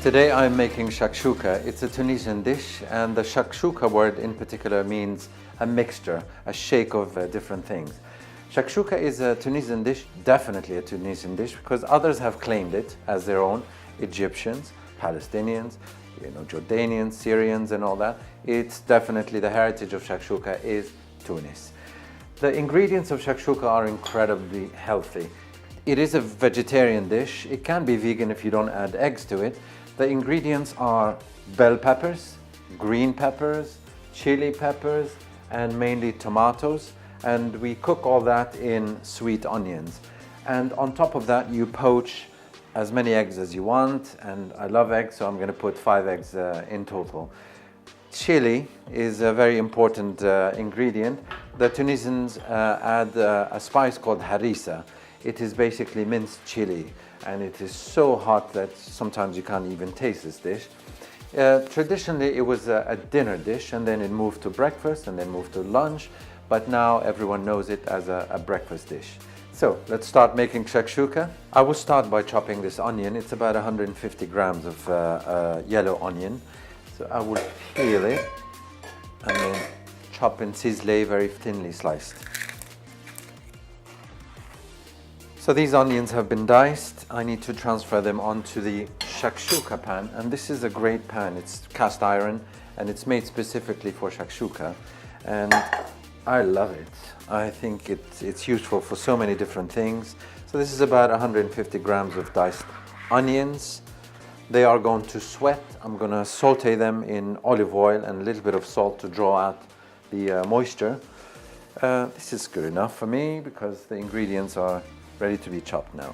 Today I'm making shakshuka. It's a Tunisian dish, and the shakshuka word in particular means a mixture, a shake of different things. Shakshuka is a Tunisian dish, definitely a Tunisian dish, because others have claimed it as their own. Egyptians, Palestinians, Jordanians, Syrians and all that. It's definitely the heritage of shakshuka is Tunis. The ingredients of shakshuka are incredibly healthy. It is a vegetarian dish. It can be vegan if you don't add eggs to it. The ingredients are bell peppers, green peppers, chili peppers, and mainly tomatoes. And we cook all that in sweet onions. And on top of that, you poach as many eggs as you want. And I love eggs, so I'm going to put 5 eggs in total. Chili is a very important ingredient. The Tunisians add a spice called harissa. It is basically minced chili, and it is so hot that sometimes you can't even taste this dish. Traditionally, it was a dinner dish, and then it moved to breakfast, and then moved to lunch, but now everyone knows it as a breakfast dish. So let's start making shakshuka. I will start by chopping this onion. It's about 150 grams of yellow onion. So I will peel it and then chop in ciselé, very thinly sliced. So these onions have been diced. I need to transfer them onto the shakshuka pan, and this is a great pan. It's cast iron and it's made specifically for shakshuka, and I love it. I think it's useful for so many different things. So this is about 150 grams of diced onions. They are going to sweat. I'm going to saute them in olive oil and a little bit of salt to draw out the moisture. This is good enough for me because the ingredients are ready to be chopped now.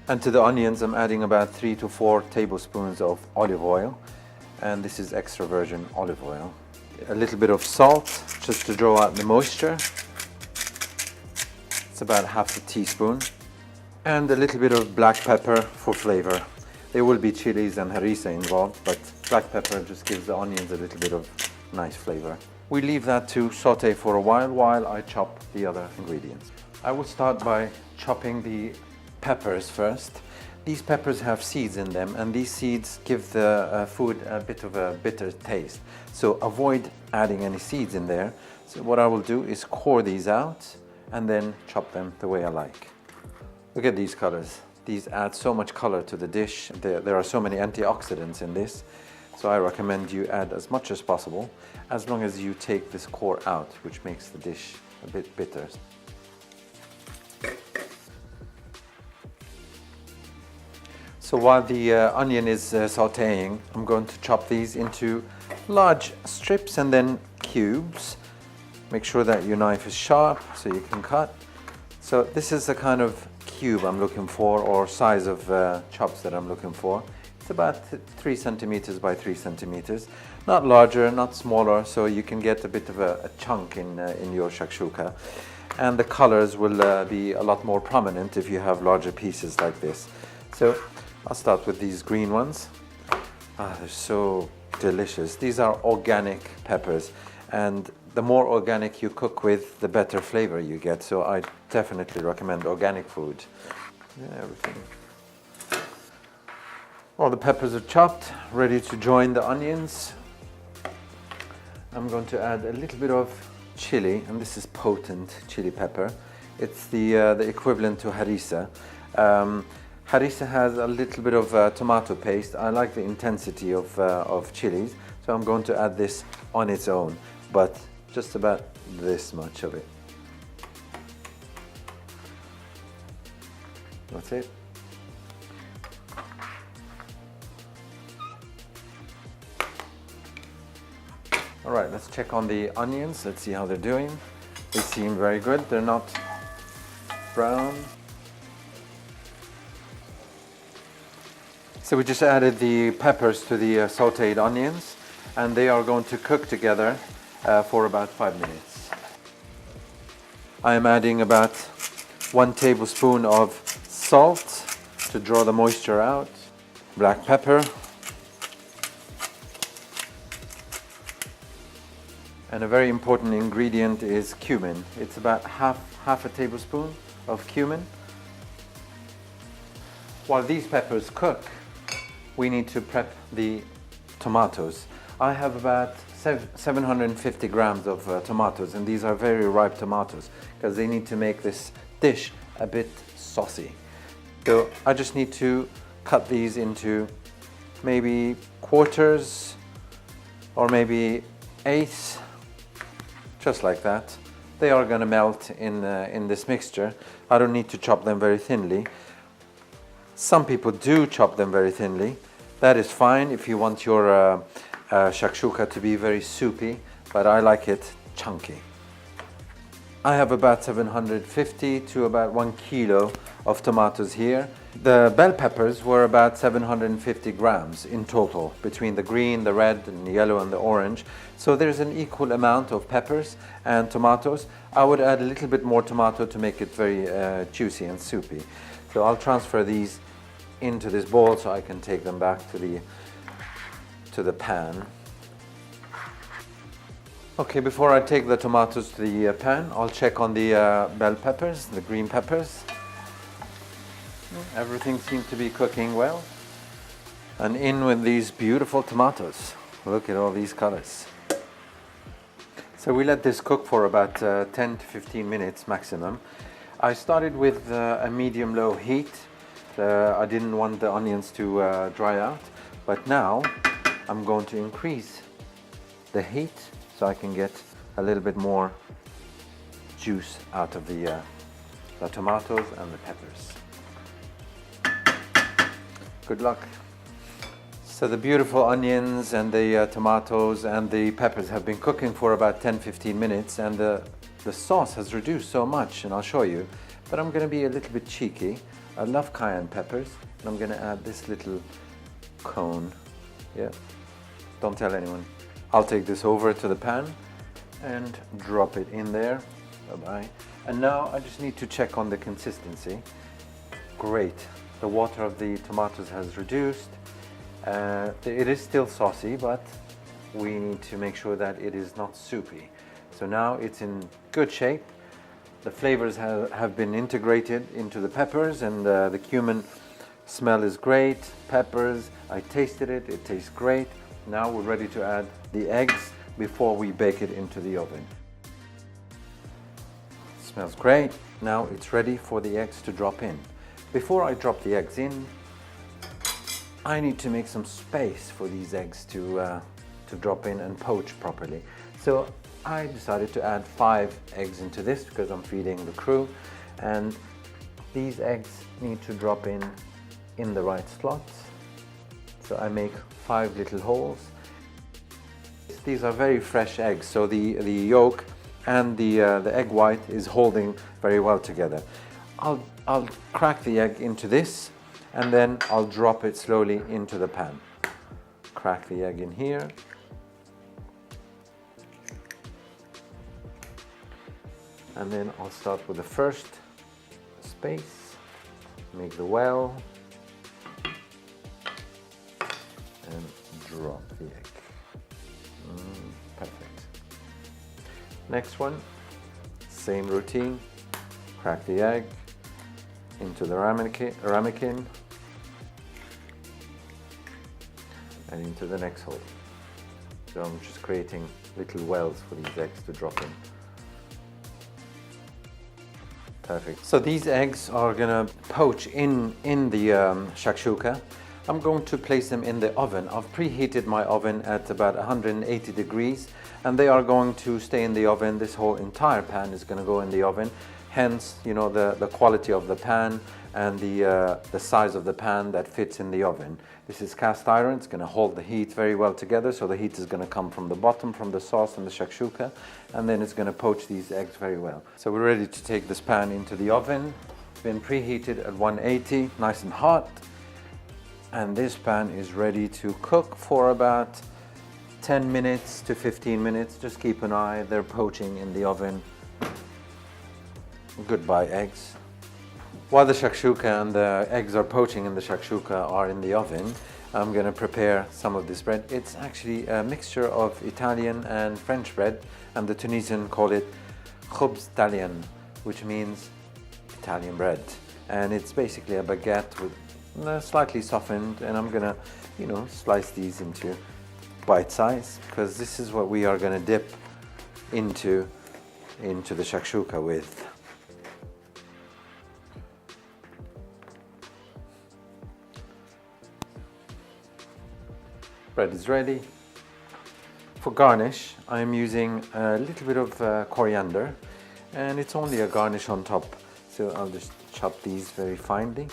And to the onions, I'm adding about 3 to 4 tablespoons of olive oil. And this is extra virgin olive oil. A little bit of salt, just to draw out the moisture. It's about half a teaspoon. And a little bit of black pepper for flavor. There will be chilies and harissa involved, but black pepper just gives the onions a little bit of nice flavor. We leave that to saute for a while I chop the other ingredients. I will start by chopping the peppers first. These peppers have seeds in them, and these seeds give the food a bit of a bitter taste. So avoid adding any seeds in there. So what I will do is core these out and then chop them the way I like. Look at these colors. These add so much color to the dish. There are so many antioxidants in this. So I recommend you add as much as possible, as long as you take this core out, which makes the dish a bit bitter. So while the onion is sauteing, I'm going to chop these into large strips and then cubes. Make sure that your knife is sharp so you can cut. So this is the kind of cube I'm looking for, or size of chops that I'm looking for. It's about 3 centimeters by 3 centimeters. Not larger, not smaller, so you can get a bit of a chunk in your shakshuka. And the colors will be a lot more prominent if you have larger pieces like this. So I'll start with these green ones. They're so delicious. These are organic peppers, and the more organic you cook with, the better flavor you get. So I definitely recommend organic food. Yeah, everything. All the peppers are chopped, ready to join the onions. I'm going to add a little bit of chili, and this is potent chili pepper. It's the equivalent to harissa. Harissa has a little bit of tomato paste. I like the intensity of chilies, so I'm going to add this on its own, but just about this much of it. That's it. All right, let's check on the onions. Let's see how they're doing. They seem very good. They're not brown. So we just added the peppers to the sauteed onions, and they are going to cook together for about 5 minutes. I am adding about 1 tablespoon of salt to draw the moisture out, black pepper, and a very important ingredient is cumin. It's about half a tablespoon of cumin. While these peppers cook, we need to prep the tomatoes. I have about 750 grams of tomatoes, and these are very ripe tomatoes because they need to make this dish a bit saucy. So I just need to cut these into maybe quarters or maybe eighths, just like that. They are going to melt in this mixture. I don't need to chop them very thinly. Some people do chop them very thinly. That is fine if you want your shakshuka to be very soupy, but I like it chunky. I have about 750 to about 1 kilo of tomatoes here. The bell peppers were about 750 grams in total, between the green, the red, and the yellow, and the orange. So there's an equal amount of peppers and tomatoes. I would add a little bit more tomato to make it very juicy and soupy. So I'll transfer these into this bowl so I can take them back to the pan. Okay, before I take the tomatoes to the pan, I'll check on the bell peppers, the green peppers. Everything seems to be cooking well. And in with these beautiful tomatoes. Look at all these colors. So we let this cook for about 10 to 15 minutes maximum. I started with a medium-low heat. I didn't want the onions to dry out, but now I'm going to increase the heat so I can get a little bit more juice out of the tomatoes and the peppers. Good luck. So the beautiful onions and the tomatoes and the peppers have been cooking for about 10-15 minutes, and the sauce has reduced so much, and I'll show you. But I'm going to be a little bit cheeky. I love cayenne peppers, and I'm going to add this little cone. Yeah, don't tell anyone. I'll take this over to the pan and drop it in there. Bye-bye. And now I just need to check on the consistency. Great. The water of the tomatoes has reduced. It is still saucy, but we need to make sure that it is not soupy. So now it's in good shape. The flavors have been integrated into the peppers, and the cumin smell is great. Peppers, I tasted it, it tastes great. Now we're ready to add the eggs before we bake it into the oven. Smells great. Now it's ready for the eggs to drop in. Before I drop the eggs in, I need to make some space for these eggs to drop in and poach properly. So I decided to add 5 eggs into this because I'm feeding the crew, and these eggs need to drop in the right slots. So I make 5 little holes. These are very fresh eggs, so the yolk and the egg white is holding very well together. I'll crack the egg into this, and then I'll drop it slowly into the pan. Crack the egg in here. And then I'll start with the first space, make the well, and drop the egg. Perfect. Next one, same routine. Crack the egg into the ramekin and into the next hole. So I'm just creating little wells for these eggs to drop in. Perfect. So these eggs are gonna poach in the shakshuka. I'm going to place them in the oven. I've preheated my oven at about 180 degrees, and they are going to stay in the oven. This whole entire pan is going to go in the oven. Hence, you know, the quality of the pan and the size of the pan that fits in the oven. This is cast iron. It's going to hold the heat very well together. So the heat is going to come from the bottom, from the sauce and the shakshuka, and then it's going to poach these eggs very well. So we're ready to take this pan into the oven. It's been preheated at 180, nice and hot. And this pan is ready to cook for about 10 minutes to 15 minutes. Just keep an eye, they're poaching in the oven. Goodbye, eggs. While the shakshuka and the eggs are poaching in the shakshuka are in the oven, I'm going to prepare some of this bread. It's actually a mixture of Italian and French bread, and the Tunisian call it khubz Italien, which means Italian bread. And it's basically a baguette slightly softened, and I'm gonna, slice these into bite size, because this is what we are gonna dip into the shakshuka with. Bread is ready. For garnish, I'm using a little bit of coriander, and it's only a garnish on top, so I'll just chop these very finely.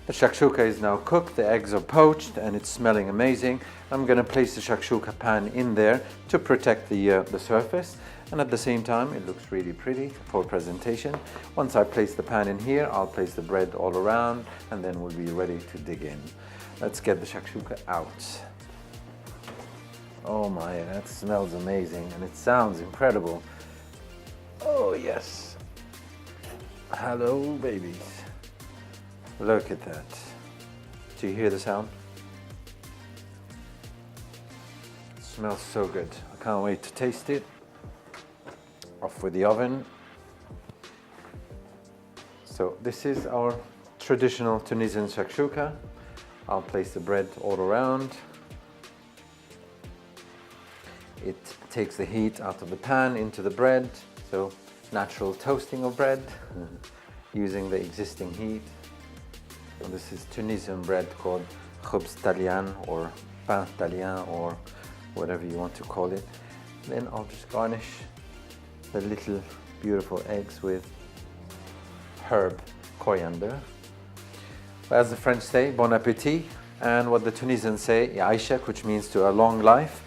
The shakshuka is now cooked, the eggs are poached, and it's smelling amazing. I'm going to place the shakshuka pan in there to protect the surface, and at the same time it looks really pretty for presentation. Once I place the pan in here, I'll place the bread all around, and then we'll be ready to dig in. Let's get the shakshuka out. Oh my, that smells amazing, and it sounds incredible. Oh yes. Hello babies. Look at that. Do you hear the sound? It smells so good. I can't wait to taste it. Off with the oven. So this is our traditional Tunisian shakshuka. I'll place the bread all around. It takes the heat out of the pan into the bread. So natural toasting of bread using the existing heat. So this is Tunisian bread called khubz talyan or pain talyan or whatever you want to call it. Then I'll just garnish the little beautiful eggs with herb coriander. As the French say, Bonne Appetite, and what the Tunisians say, Yaishak, which means to a long life.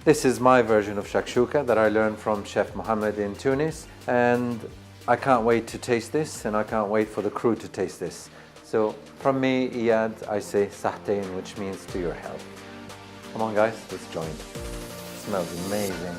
This is my version of shakshuka that I learned from Chef Mohammed in Tunis, and I can't wait to taste this, and I can't wait for the crew to taste this. So from me, Iyad, I say sahtain, which means to your health. Come on guys, let's join. It smells amazing.